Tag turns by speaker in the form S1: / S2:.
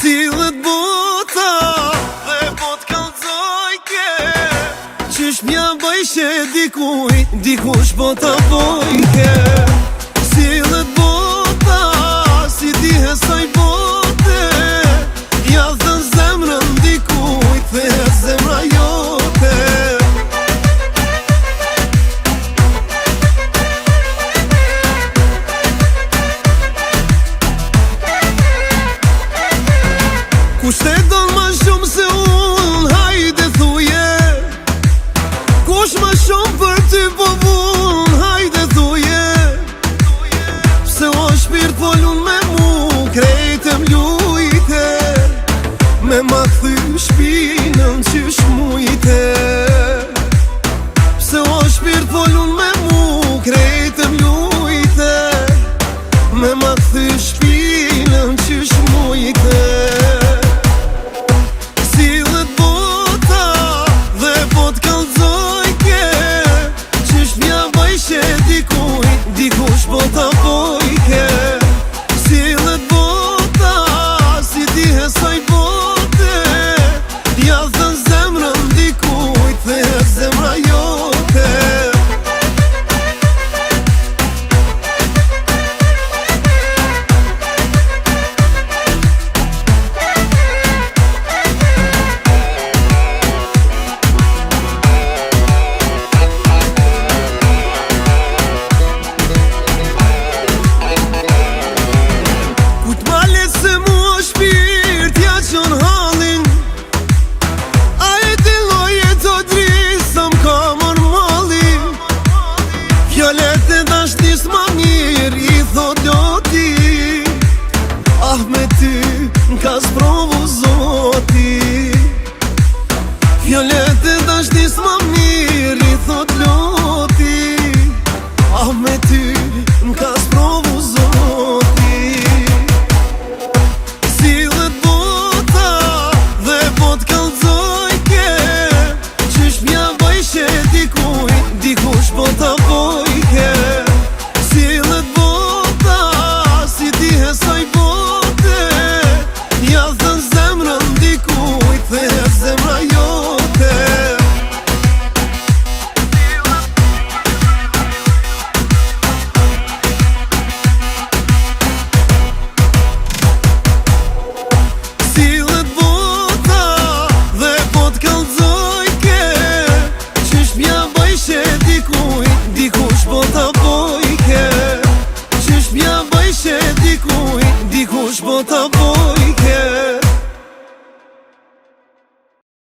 S1: Sillet bota dhe po t'kallzojke, qysh mja bëjshe dikush po t'a bojke. Sillet bota si dihe saj bote, ja dhën zemrën dikujt dhe zemra jote. Kush te don ma shumë se unë, hajde thuje. Kush ma shumë për ty po vunë, hajde thuje. Pse o shpirt folun me mu, krejtë m'lujte, me ma kthy shpinën qysh mujte. Pse o shpirt folun me mu, krejtë m'lujte, me ma kthy shpinën qysh mujte. Dikush po t'a bojke. Sillet bota si dihe saj bote, ja dhën zemrën dikujt dhe zemra jote. Fjallet e dashnis ma mirë i thot loti, ah me ty n'ka sprovu zoti. Fjallet e dashnis ma mirë i thot loti, ah me ty n'ka sprovu zoti. Sillet bota dhe po t'kallzojke, qysh mja bëjshe dikush po t'a bojke. Sillet bota si dihe saj bote, ja dhën zemrën dikujt dhe zemra jote. Sillet bota dhe po t'kallzojke, qysh mja bëjshe dikush po t'a bojke. Qysh mja bëjshe dikush po t'a bojke.